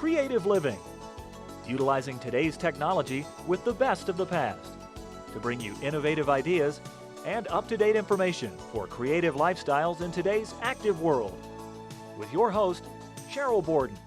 creative living, utilizing today's technology with the best of the past to bring you innovative ideas and up-to-date information for creative lifestyles in today's active world. With your host, Sheryl Borden.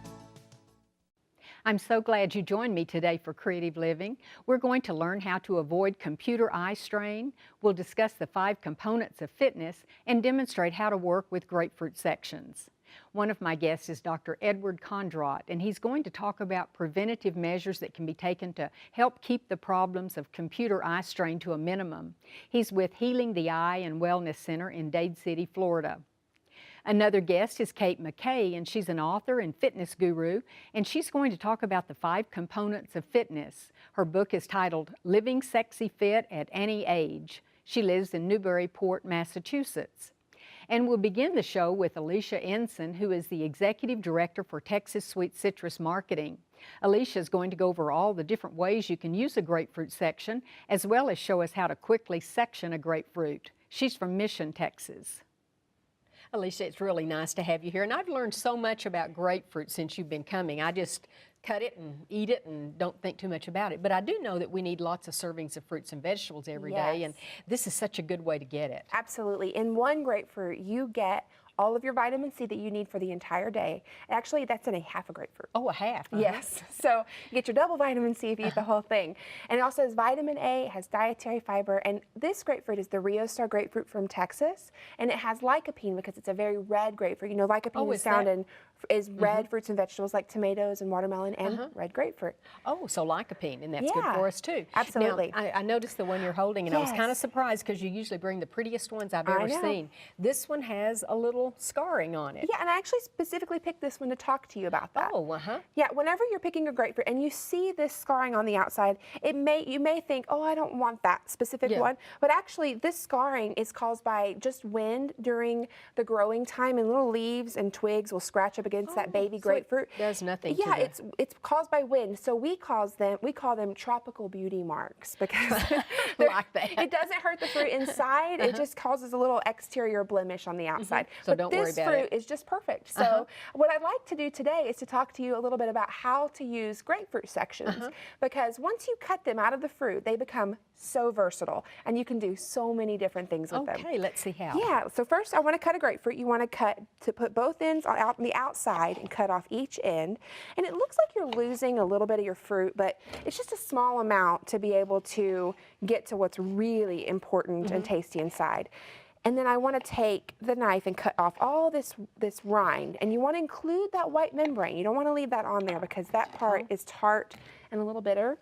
I'm so glad you joined me today for Creative Living. We're going to learn how to avoid computer eye strain. We'll discuss the 5 components of fitness and demonstrate how to work with grapefruit sections. One of my guests is Dr. Edward Condrot, and he's going to talk about preventative measures that can be taken to help keep the problems of computer eye strain to a minimum. He's with Healing the Eye and Wellness Center in Dade City, Florida. Another guest is Kate McKay, and she's an author and fitness guru, and she's going to talk about the 5 components of fitness. Her book is titled Living Sexy Fit at Any Age. She lives in Newburyport, Massachusetts. And we'll begin the show with Alicia Ensign, who is the Executive Director for Texas Sweet Citrus Marketing. Alicia is going to go over all the different ways you can use a grapefruit section, as well as show us how to quickly section a grapefruit. She's from Mission, Texas. Alicia, it's really nice to have you here, and I've learned so much about grapefruit since you've been coming. I just cut it and eat it and don't think too much about it. But I do know that we need lots of servings of fruits and vegetables every day, and this is such a good way to get it. Absolutely. In one grapefruit, you get all of your vitamin C that you need for the entire day. Actually, that's in a half a grapefruit. Oh, a half? Yes. So you get your double vitamin C if you eat the whole thing. And it also has vitamin A, it has dietary fiber, and this grapefruit is the Rio Star grapefruit from Texas, and it has lycopene because it's a very red grapefruit. You know, lycopene is found in red fruits and vegetables like tomatoes and watermelon and red grapefruit. Oh, so lycopene, and that's good for us too. Absolutely. Now, I noticed the one you're holding, and I was kind of surprised because you usually bring the prettiest ones I've ever seen. This one has a little scarring on it. Yeah, and I actually specifically picked this one to talk to you about that. Oh, Yeah, whenever you're picking a grapefruit and you see this scarring on the outside, you may think, oh, I don't want that specific one, but actually this scarring is caused by just wind during the growing time, and little leaves and twigs will scratch up against that baby grapefruit. It does nothing to them. It's caused by wind, so we call them tropical beauty marks because like that. It doesn't hurt the fruit inside, it just causes a little exterior blemish on the outside. So don't worry about it. This fruit is just perfect. So what I'd like to do today is to talk to you a little bit about how to use grapefruit sections, because once you cut them out of the fruit, they become so versatile, and you can do so many different things with them. Okay, let's see how. Yeah, so first I want to cut a grapefruit. You want to put both ends out on the outside and cut off each end. And it looks like you're losing a little bit of your fruit, but it's just a small amount to be able to get to what's really important and tasty inside. And then I want to take the knife and cut off all this rind, and you want to include that white membrane. You don't want to leave that on there because that part is tart and a little bitter.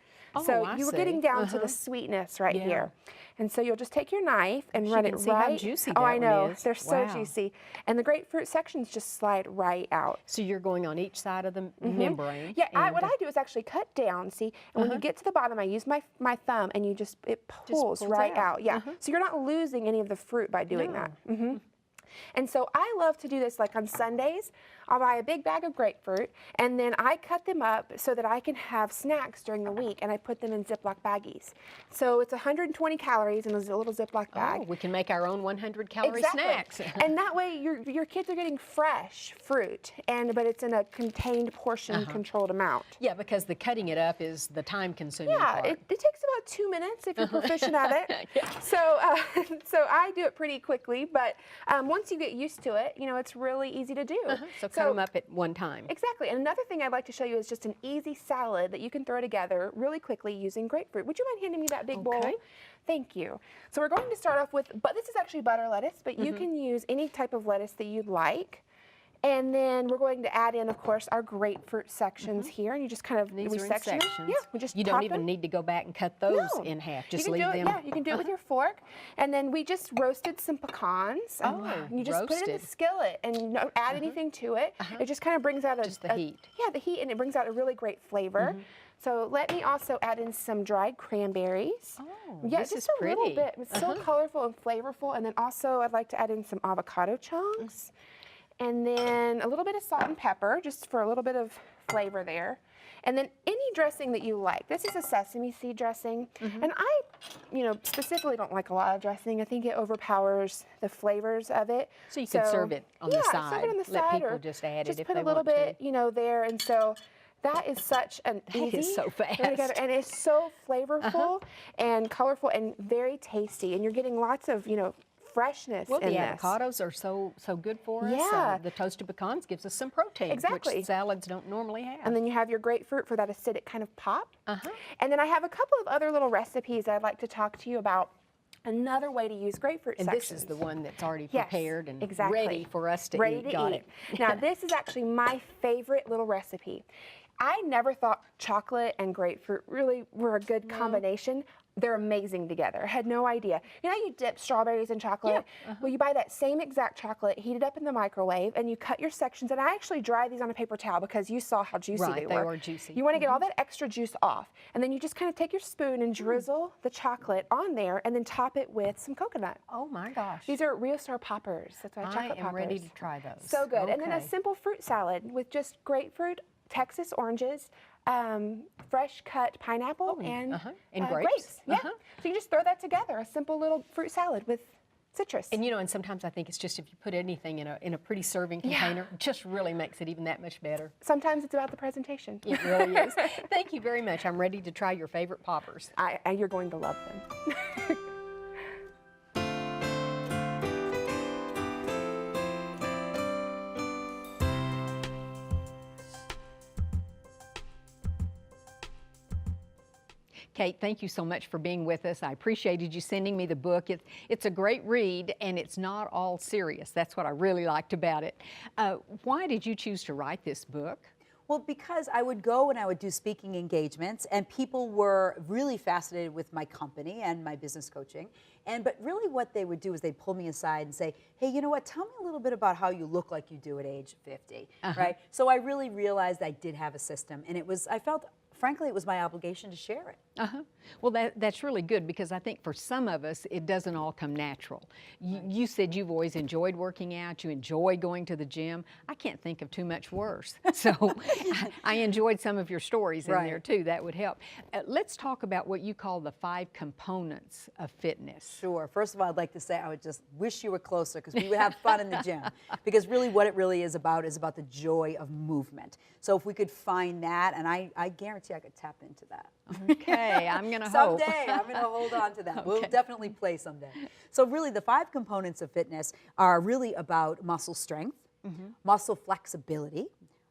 So you were getting down to the sweetness right here. And so you'll just take your knife and run it right. See how juicy that I know. one is. They're so juicy. And the grapefruit sections just slide right out. So you're going on each side of the membrane. Yeah, what I do is actually cut down, see, and when you get to the bottom, I use my thumb, and it pulls right out. Yeah. So you're not losing any of the fruit by doing that. And so I love to do this like on Sundays. I'll buy a big bag of grapefruit, and then I cut them up so that I can have snacks during the week, and I put them in Ziploc baggies. So it's 120 calories in a little Ziploc bag. Oh, we can make our own 100-calorie snacks. And that way your kids are getting fresh fruit, but it's in a contained portion, controlled amount. Yeah, because the cutting it up is the time-consuming part. Yeah, it takes about 2 minutes if you're proficient at it. So I do it pretty quickly, but once you get used to it, it's really easy to do. So cut them up at one time. Exactly. And another thing I'd like to show you is just an easy salad that you can throw together really quickly using grapefruit. Would you mind handing me that big bowl? Thank you. So we're going to start off with, this is actually butter lettuce, but you can use any type of lettuce that you'd like. And then we're going to add in, of course, our grapefruit sections here, and you just kind of resection them. Yeah, we just you don't even need to go back and cut those in half. Just leave them. Yeah, you can do it with your fork. And then we just roasted some pecans. You just put it in the skillet and don't add anything to it. It just kind of brings out just the heat. Yeah, the heat, and it brings out a really great flavor. So let me also add in some dried cranberries. Oh, yeah, this just is a pretty. little bit. It's so colorful and flavorful. And then also I'd like to add in some avocado chunks. And then a little bit of salt and pepper, just for a little bit of flavor there. And then any dressing that you like. This is a sesame seed dressing. And I, specifically don't like a lot of dressing. I think it overpowers the flavors of it. So you could serve it on the side. Serve it on the Let side, people or just add just it if put they a little want bit, there. And so That is such an easy. is so fast. And it's so flavorful and colorful and very tasty. And you're getting lots of, freshness Well, in the this. avocados are so good for us. Yeah. The toasted pecans gives us some protein, Exactly. which salads don't normally have. And then you have your grapefruit for that acidic kind of pop. And then I have a couple of other little recipes I'd like to talk to you about. Another way to use grapefruit And sections. this is the one that's already Yes, prepared and exactly. ready for us to Ready eat. to Got eat. it. Now, this is actually my favorite little recipe. I never thought chocolate and grapefruit really were a good combination. They're amazing together. I had no idea. You know how you dip strawberries in chocolate? Yeah, Well, you buy that same exact chocolate, heat it up in the microwave, and you cut your sections. And I actually dry these on a paper towel because you saw how juicy Right, they were. they were juicy. You want to get all that extra juice off. And then you just kind of take your spoon and drizzle the chocolate on there and then top it with some coconut. Oh my gosh. These are Real Star poppers. That's my I chocolate am poppers. ready to try those. So good. And then a Okay. simple fruit salad with just grapefruit, Texas oranges, fresh cut pineapple, and grapes. Yeah. So you just throw that together, a simple little fruit salad with citrus. And and sometimes I think it's just if you put anything in a pretty serving container, it just really makes it even that much better. Sometimes it's about the presentation. It really is. Thank you very much. I'm ready to try your favorite poppers. You're going to love them. Kate, thank you so much for being with us. I appreciated you sending me the book. It's a great read, and it's not all serious. That's what I really liked about it. Why did you choose to write this book? Well, because I would go and I would do speaking engagements, and people were really fascinated with my company and my business coaching. But really what they would do is they'd pull me aside and say, hey, you know what, tell me a little bit about how you look like you do at age 50, right? So I really realized I did have a system, and I felt, frankly, it was my obligation to share it. Well, that's really good, because I think for some of us, it doesn't all come natural. You said you've always enjoyed working out, you enjoy going to the gym. I can't think of too much worse. So I enjoyed some of your stories in there too. That would help. Let's talk about what you call the 5 components of fitness. Sure. First of all, I'd like to say I would just wish you were closer, because we would have fun in the gym. Because really what it really is about the joy of movement. So if we could find that, and I guarantee I could tap into that. Okay, I'm going to hope. Someday, I'm going to hold on to that. We'll definitely play someday. So really, the 5 components of fitness are really about muscle strength, muscle flexibility,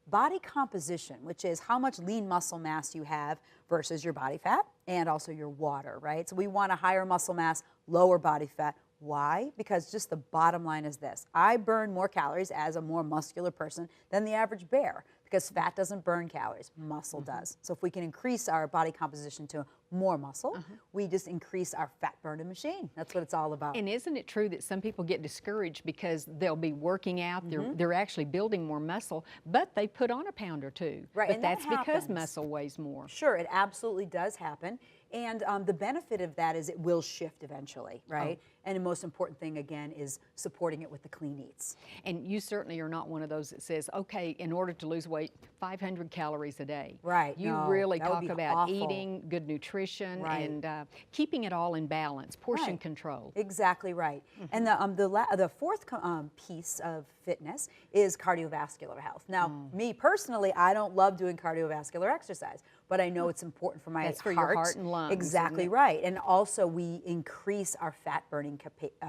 body composition, which is how much lean muscle mass you have versus your body fat, and also your water, right? So we want a higher muscle mass, lower body fat. Why? Because just the bottom line is this. I burn more calories as a more muscular person than the average bear, because fat doesn't burn calories, muscle does. So if we can increase our body composition to more muscle, we just increase our fat burning machine. That's what it's all about. And isn't it true that some people get discouraged because they'll be working out, they're actually building more muscle, but they put on a pound or two. Right, But and that that's because happens. muscle weighs more. Sure, it absolutely does happen. And the benefit of that is it will shift eventually, right? And the most important thing, again, is supporting it with the clean eats. And you certainly are not one of those that says, okay, in order to lose weight, 500 calories a day. Right, You no, really that would talk be about awful. eating, good nutrition, Right. and keeping it all in balance, portion Right. control. Exactly right. And the 4th piece of fitness is cardiovascular health. Now, me personally, I don't love doing cardiovascular exercise, but I know it's important for my That's for your heart and lungs, Exactly isn't it? right. And also, we increase our fat burning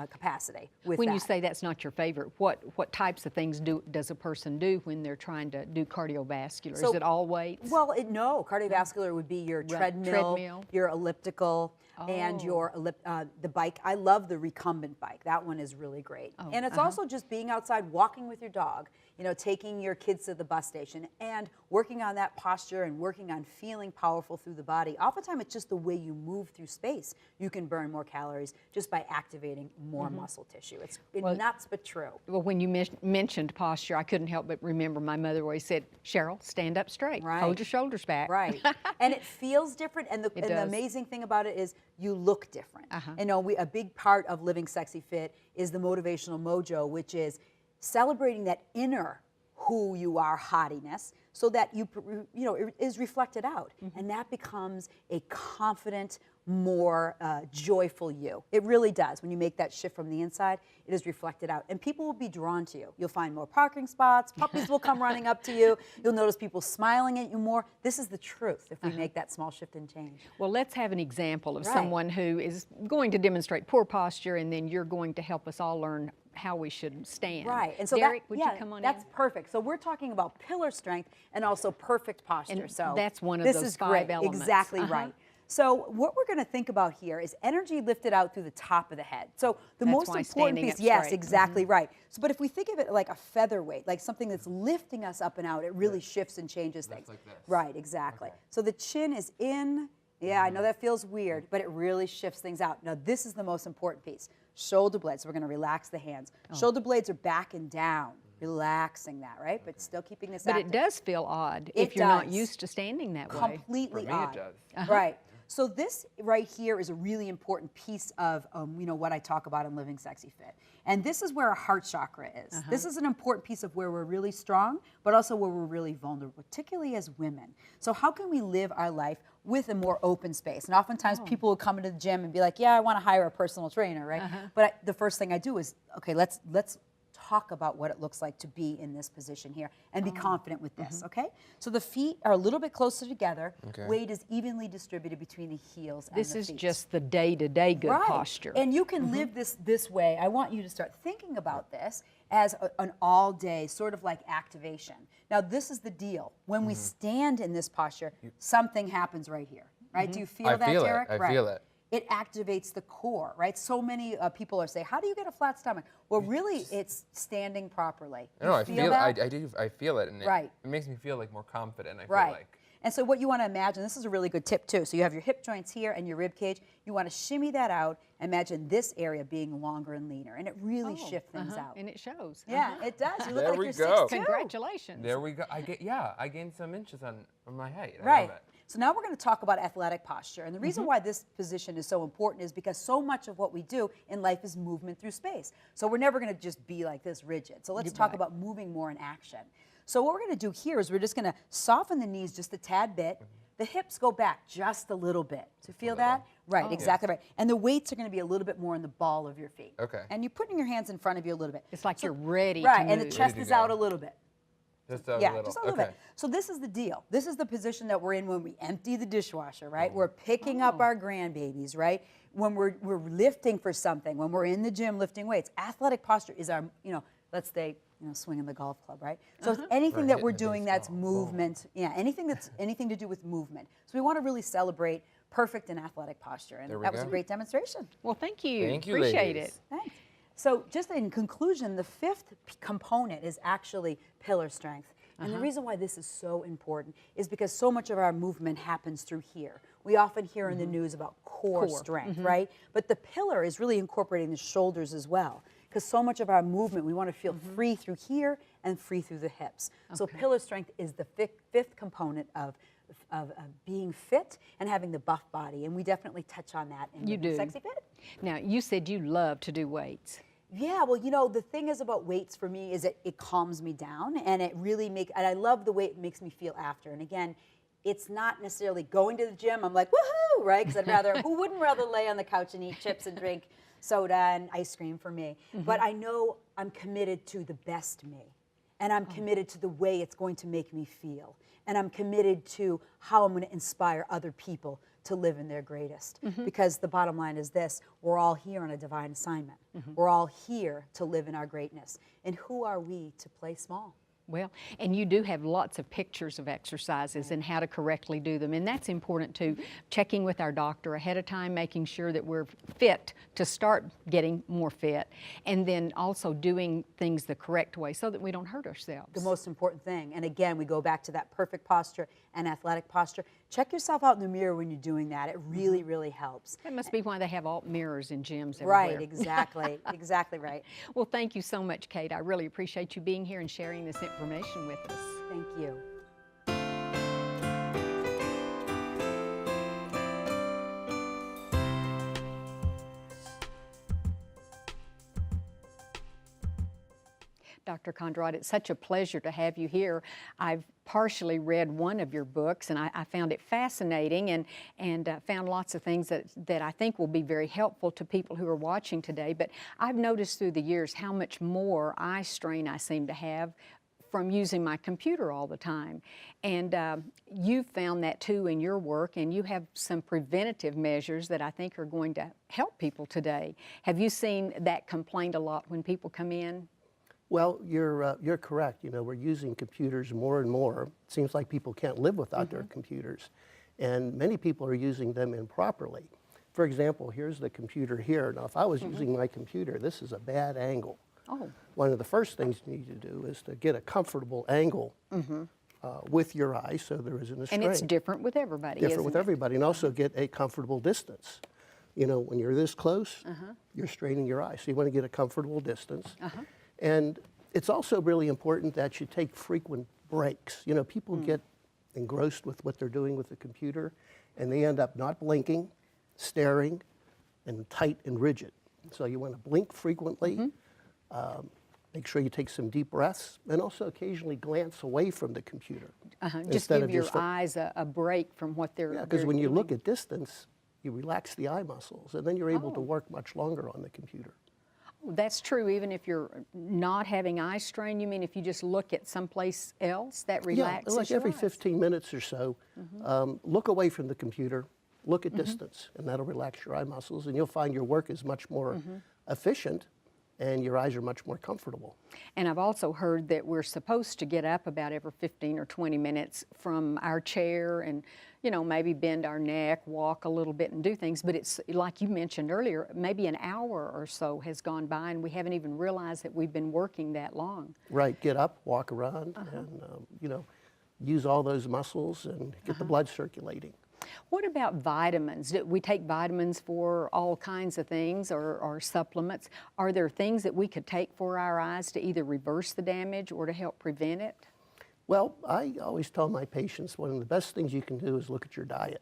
capacity with When that. you say that's not your favorite, what types of things does a person do when they're trying to do cardiovascular? So- Is it all weights? Well, no. Cardiovascular would be your treadmill, your elliptical, and your the bike. I love the recumbent bike. That one is really great. And it's also just being outside, walking with your dog, taking your kids to the bus station, and working on that posture and working on feeling powerful through the body. Oftentimes, it's just the way you move through space. You can burn more calories just by activating more muscle tissue. It's nuts but true. Well, when you mentioned posture, I couldn't help but remember my mother always said, Cheryl, stand up straight. Right. Hold your shoulders back. Right. And it feels different. And the does. amazing thing about it is you look different. A big part of living sexy fit is the motivational mojo, which is celebrating that inner who you are hottiness, so that it is reflected out, and that becomes a confident, more joyful you. It really does. When you make that shift from the inside, it is reflected out. And people will be drawn to you. You'll find more parking spots. Puppies will come running up to you. You'll notice people smiling at you more. This is the truth if we make that small shift and change. Well, let's have an example of Right. someone who is going to demonstrate poor posture, and then you're going to help us all learn how we should stand. Right, and so Derek, that, would yeah, you come on that's in? perfect. So we're talking about pillar strength and also perfect posture. And so that's one of this those is 5 great. elements. Exactly right. So what we're going to think about here is energy lifted out through the top of the head. So the That's most why important standing piece, up yes, straight. exactly right. So, but if we think of it like a featherweight, like something that's lifting us up and out, it really shifts and changes things. like this. Right, exactly. So the chin is in. Yeah, I know that feels weird, but it really shifts things out. Now this is the most important piece. Shoulder blades. So we're going to relax the hands. Shoulder blades are back and down, relaxing that, right? But still keeping this But active. it does feel odd It if you're not does. used to standing that way. Completely For me, odd. it does. Right. So this right here is a really important piece of what I talk about in Living Sexy Fit. And this is where our heart chakra is. This is an important piece of where we're really strong, but also where we're really vulnerable, particularly as women. So how can we live our life with a more open space? And oftentimes people will come into the gym and be like, yeah, I want to hire a personal trainer, right? But the first thing I do is, okay, let's talk about what it looks like to be in this position here and be confident with this, okay? So the feet are a little bit closer together. Okay. Weight is evenly distributed between the heels and This the is feet. just the day-to-day good Right. posture. And you can live this way. I want you to start thinking about this as an all-day sort of like activation. Now this is the deal. When we stand in this posture, something happens right here, right? Do you feel that, feel it. Derek? I Right. feel it. It activates the core, right? So many people are saying, how do you get a flat stomach? Well, really, it's standing properly. No, I You feel that? I do. I feel it, and Right. it makes me feel like more confident. I feel Right. like. And so what you want to imagine, this is a really good tip too. So you have your hip joints here and your rib cage. You want to shimmy that out. Imagine this area being longer and leaner, and it really shifts things out. And it shows. Yeah, it does. You look There like we you're go. 6'2". Congratulations. There we go. I gained some inches on my height. I Right. love it. So now we're going to talk about athletic posture. And the reason why this position is so important is because so much of what we do in life is movement through space. So we're never going to just be like this rigid. So let's talk about moving more in action. So what we're going to do here is we're just going to soften the knees just a tad bit. The hips go back just a little bit. So feel that? Right, exactly right. And the weights are going to be a little bit more in the ball of your feet. Okay. And you're putting your hands in front of you a little bit. It's like you're ready Right, to and the move. chest Ready is to go. out a little bit. Just a Yeah, little. just a little okay. bit. So this is the deal. This is the position that we're in when we empty the dishwasher, right? We're picking up our grandbabies, right? When we're lifting for something, when we're in the gym lifting weights. Athletic posture is our, let's say, swinging the golf club, right? So it's anything Right, that we're hitting the doing that's baseball. movement, anything to do with movement. So we want to really celebrate perfect and athletic posture. And There we that was a go. great demonstration. Well, thank you. Thank you, Appreciate ladies. it. Thanks. So just in conclusion, the fifth component is actually pillar strength. And the reason why this is so important is because so much of our movement happens through here. We often hear in the news about core strength, right? But the pillar is really incorporating the shoulders as well. Because so much of our movement, we want to feel free through here and free through the hips. So pillar strength is the fifth component of being fit and having the buff body. And we definitely touch on that in You the do. Sexy Fit. Now, you said you love to do weights. Yeah, well, the thing is about weights for me is it calms me down, and it really and I love the way it makes me feel after. And again, it's not necessarily going to the gym. I'm like, woohoo, right? Because who wouldn't rather lay on the couch and eat chips and drink soda and ice cream for me? But I know I'm committed to the best me, and I'm committed to the way it's going to make me feel, and I'm committed to how I'm going to inspire other people to live in their greatest. Because the bottom line is this: we're all here on a divine assignment. We're all here to live in our greatness. And who are we to play small? Well, and you do have lots of pictures of exercises and how to correctly do them, and that's important too. Checking with our doctor ahead of time, making sure that we're fit to start getting more fit, and then also doing things the correct way so that we don't hurt ourselves. The most important thing. And again, we go back to that perfect posture and athletic posture. Check yourself out in the mirror when you're doing that. It really, really helps. That must be why they have all mirrors in gyms everywhere. Right, exactly, exactly right. Well, thank you so much, Kate. I really appreciate you being here and sharing this information with us. Thank you. Dr. Conrad. It's such a pleasure to have you here. I've partially read one of your books, and I found it fascinating and found lots of things that I think will be very helpful to people who are watching today. But I've noticed through the years how much more eye strain I seem to have from using my computer all the time. And you've found that too in your work, and you have some preventative measures that I think are going to help people today. Have you seen that complained a lot when people come in? Well, you're correct. You know, we're using computers more and more. It seems like people can't live without their computers, and many people are using them improperly. For example, here's the computer here. Now, if I was using my computer, this is a bad angle. Oh. One of the first things you need to do is to get a comfortable angle with your eye so there isn't a strain. And it's different with everybody, Different with isn't it? everybody, and also get a comfortable distance. You know, when you're this close, you're straining your eye, so you want to get a comfortable distance. And it's also really important that you take frequent breaks. You know, people get engrossed with what they're doing with the computer, and they end up not blinking, staring, and tight and rigid. So you want to blink frequently, make sure you take some deep breaths, and also occasionally glance away from the computer. Just give your eyes a break from what they're Yeah, because when you look at distance, you relax the eye muscles, and then you're able to work much longer on the computer. That's true, even if you're not having eye strain. You mean if you just look at someplace else, that relaxes like your every eyes? 15 minutes or so, look away from the computer, look at distance, and that'll relax your eye muscles, and you'll find your work is much more efficient, and your eyes are much more comfortable. And I've also heard that we're supposed to get up about every 15 or 20 minutes from our chair and, you know, maybe bend our neck, walk a little bit and do things. But it's like you mentioned earlier, maybe an hour or so has gone by and we haven't even realized that we've been working that long. Right, get up, walk around, and, you know, use all those muscles and get the blood circulating. What about vitamins? Do we take vitamins for all kinds of things or supplements? Are there things that we could take for our eyes to either reverse the damage or to help prevent it? Well, I always tell my patients one of the best things you can do is look at your diet.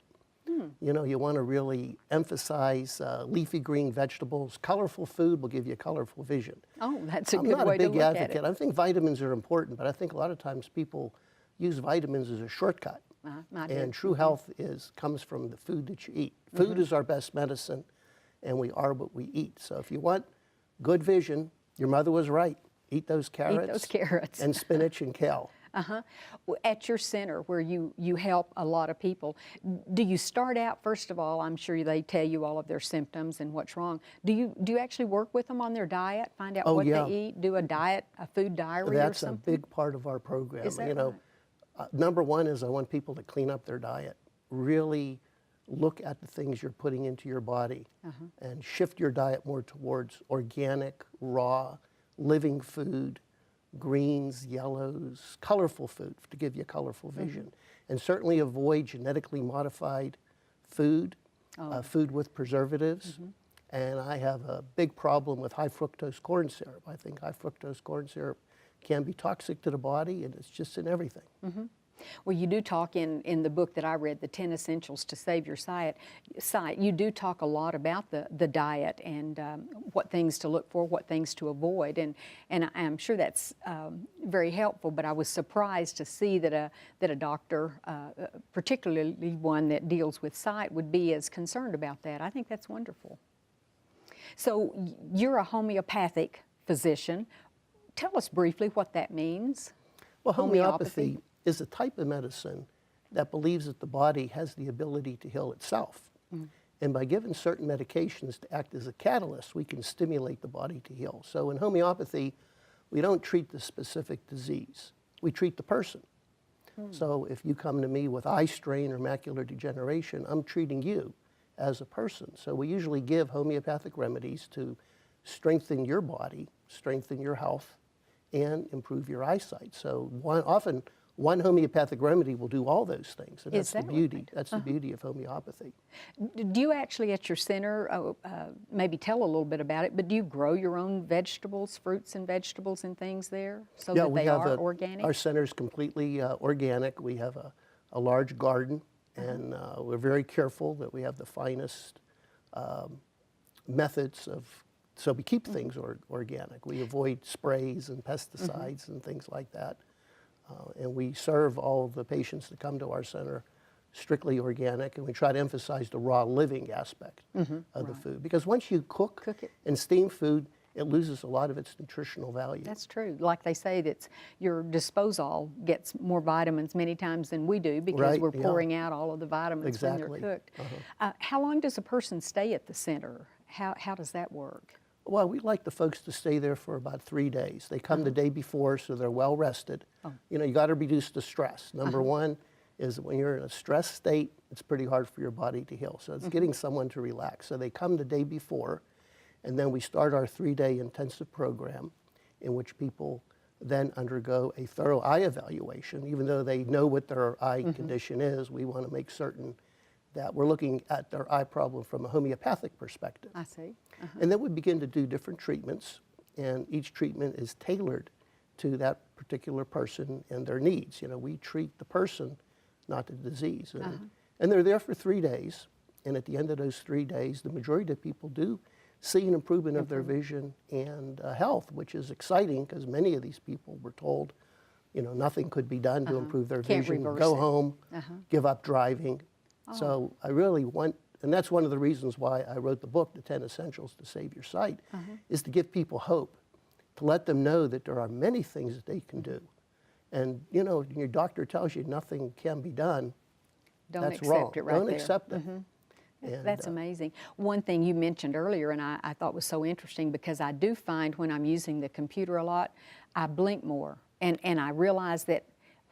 You know, you want to really emphasize leafy green vegetables. Colorful food will give you colorful vision. Oh, that's a I'm good not way a to big look at advocate. it. I think vitamins are important, but I think a lot of times people use vitamins as a shortcut. And true health comes from the food that you eat. Food is our best medicine, and we are what we eat. So if you want good vision, your mother was right. Eat those carrots. Eat those carrots. And spinach and kale. At your center where you help a lot of people, do you start out, first of all, I'm sure they tell you all of their symptoms and what's wrong. Do you actually work with them on their diet, find out what they eat, do a food diary or something? That's a big part of our program. Is that you know, number one is I want people to clean up their diet. Really look at the things you're putting into your body and shift your diet more towards organic, raw, living food, greens, yellows, colorful food to give you colorful vision. And certainly avoid genetically modified food, food with preservatives. And I have a big problem with high fructose corn syrup. I think high fructose corn syrup can be toxic to the body, and it's just in everything. Well, you do talk in the book that I read, The 10 Essentials to Save Your Sight, you do talk a lot about the diet and what things to look for, what things to avoid, and I'm sure that's very helpful, but I was surprised to see that a doctor, particularly one that deals with sight, would be as concerned about that. I think that's wonderful. So you're a homeopathic physician. Tell us briefly what that means. Well, homeopathy is a type of medicine that believes that the body has the ability to heal itself. And by giving certain medications to act as a catalyst, we can stimulate the body to heal. So in homeopathy, we don't treat the specific disease. We treat the person. So if you come to me with eye strain or macular degeneration, I'm treating you as a person. So we usually give homeopathic remedies to strengthen your body, strengthen your health, and improve your eyesight. So often one homeopathic remedy will do all those things, and that's the beauty. Right? That's the beauty of homeopathy. Do you actually at your center, maybe tell a little bit about it, but do you grow your own vegetables, fruits and vegetables and things there so that they are organic? Our center is completely organic. We have a large garden, and we're very careful that we have the finest methods of so we keep things organic. We avoid sprays and pesticides and things like that. And we serve all of the patients that come to our center strictly organic, and we try to emphasize the raw living aspect of the food. Because once you cook it. and steam food, it loses a lot of its nutritional value. That's true. Like they say, that's your disposal gets more vitamins many times than we do because Right, we're yeah. pouring out all of the vitamins Exactly. when they're cooked. How long does a person stay at the center? How does that work? Well, we like the folks to stay there for about 3 days. They come the day before, so they're well rested. You know, you got to reduce the stress. Number one is that when you're in a stress state, it's pretty hard for your body to heal. So it's getting someone to relax. So they come the day before, and then we start our 3-day intensive program in which people then undergo a thorough eye evaluation. Even though they know what their eye condition is, we want to make certain that we're looking at their eye problem from a homeopathic perspective. I see. And then we begin to do different treatments, and each treatment is tailored to that particular person and their needs. You know, we treat the person, not the disease. And they're there for 3 days, and at the end of those 3 days, the majority of people do see an improvement of their vision and health, which is exciting because many of these people were told, you know, nothing could be done to improve their Can't vision, reverse go it. home, give up driving. So I really want, and that's one of the reasons why I wrote the book, The 10 Essentials to Save Your Sight, is to give people hope, to let them know that there are many things that they can do. And, you know, when your doctor tells you nothing can be done, Don't that's accept wrong. it right Don't there. accept it. And, That's amazing. One thing you mentioned earlier, and I thought was so interesting, because I do find when I'm using the computer a lot, I blink more. And I realize that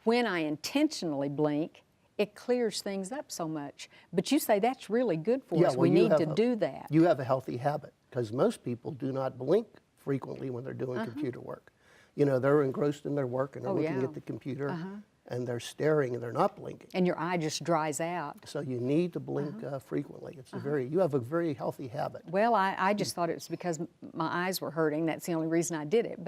when I intentionally blink, it clears things up so much. But you say that's really good for us. well, We you need have to do that. You have a healthy habit because most people do not blink frequently when they're doing computer work. You know, they're engrossed in their work and they're looking yeah. at the computer and they're staring and they're not blinking. And your eye just dries out. So you need to blink frequently. It's you have a very healthy habit. Well, I just thought it was because my eyes were hurting. That's the only reason I did it.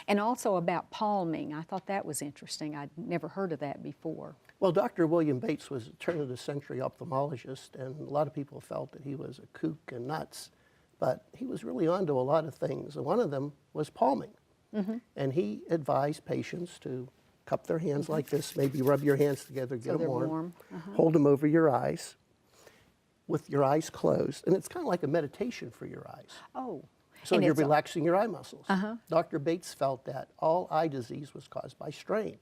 And also about palming. I thought that was interesting. I'd never heard of that before. Well, Dr. William Bates was a turn-of-the-century ophthalmologist, and a lot of people felt that he was a kook and nuts, but he was really onto a lot of things, and one of them was palming. And he advised patients to cup their hands like this, maybe rub your hands together, get So them they're warm, warm. hold them over your eyes with your eyes closed, and it's kind of like a meditation for your eyes. Oh. So and you're it's relaxing your eye muscles. Dr. Bates felt that all eye disease was caused by strain.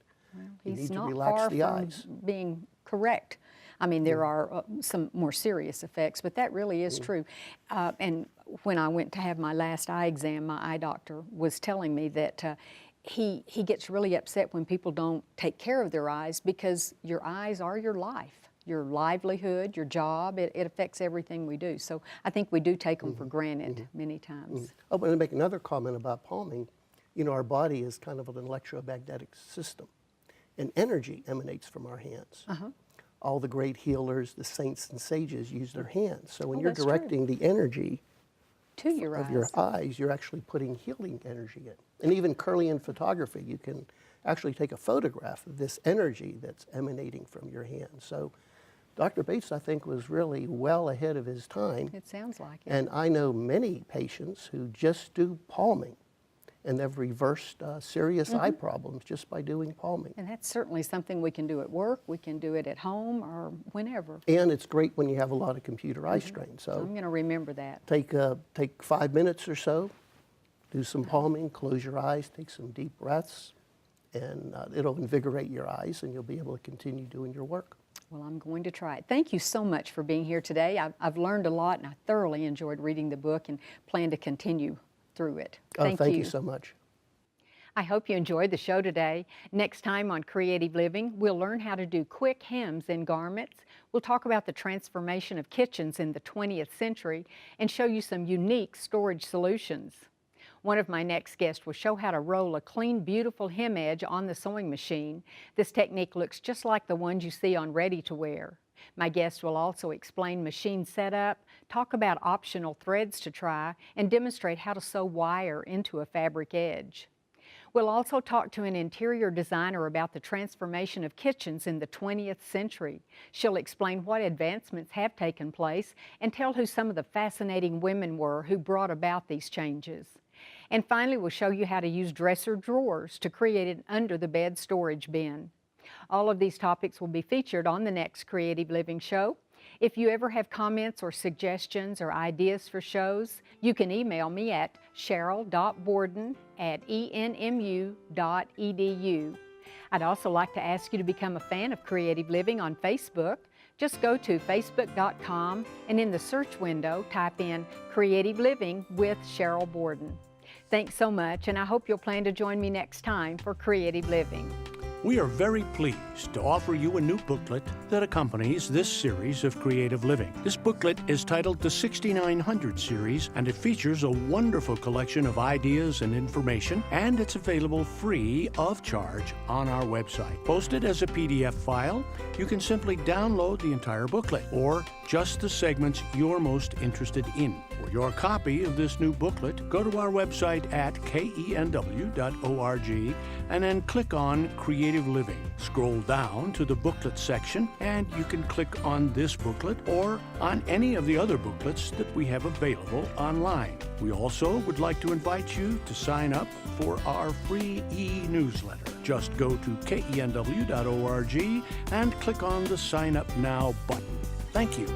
You He's need to not relax far the from eyes. being correct. I mean, there are some more serious effects, but that really is true. And when I went to have my last eye exam, my eye doctor was telling me that he gets really upset when people don't take care of their eyes, because your eyes are your life, your livelihood, your job. It affects everything we do. So I think we do take them for granted many times. Oh, but to make another comment about palming, you know, our body is kind of an electromagnetic system, and energy emanates from our hands. All the great healers, the saints and sages use their hands. So when you're that's true. directing the energy To your of eyes. your eyes, you're actually putting healing energy in. And even Kirlian photography, you can actually take a photograph of this energy that's emanating from your hands. So Dr. Bates, I think, was really well ahead of his time. It sounds like it. And I know many patients who just do palming, and they've reversed serious eye problems just by doing palming. And that's certainly something we can do at work, we can do it at home, or whenever. And it's great when you have a lot of computer eye strain. So So I'm going to remember that. take 5 minutes or so, do some palming, close your eyes, take some deep breaths, and it'll invigorate your eyes, and you'll be able to continue doing your work. Well, I'm going to try it. Thank you so much for being here today. I've learned a lot, and I thoroughly enjoyed reading the book and plan to continue through it. Thank you so much. I hope you enjoyed the show today. Next time on Creative Living, we'll learn how to do quick hems in garments. We'll talk about the transformation of kitchens in the 20th century and show you some unique storage solutions. One of my next guests will show how to roll a clean, beautiful hem edge on the sewing machine. This technique looks just like the ones you see on ready-to-wear. My guest will also explain machine setup, talk about optional threads to try, and demonstrate how to sew wire into a fabric edge. We'll also talk to an interior designer about the transformation of kitchens in the 20th century. She'll explain what advancements have taken place and tell who some of the fascinating women were who brought about these changes. And finally, we'll show you how to use dresser drawers to create an under-the-bed storage bin. All of these topics will be featured on the next Creative Living show. If you ever have comments or suggestions or ideas for shows, you can email me at cheryl.borden@enmu.edu. I'd also like to ask you to become a fan of Creative Living on Facebook. Just go to facebook.com and in the search window, type in Creative Living with Sheryl Borden. Thanks so much, and I hope you'll plan to join me next time for Creative Living. We are very pleased to offer you a new booklet that accompanies this series of Creative Living. This booklet is titled the 6900 series, and it features a wonderful collection of ideas and information, and it's available free of charge on our website. Posted as a PDF file, you can simply download the entire booklet or just the segments you're most interested in. For your copy of this new booklet, go to our website at kenw.org and then click on Creative Living. Scroll down to the booklet section and you can click on this booklet or on any of the other booklets that we have available online. We also would like to invite you to sign up for our free e-newsletter. Just go to kenw.org and click on the Sign Up Now button. Thank you.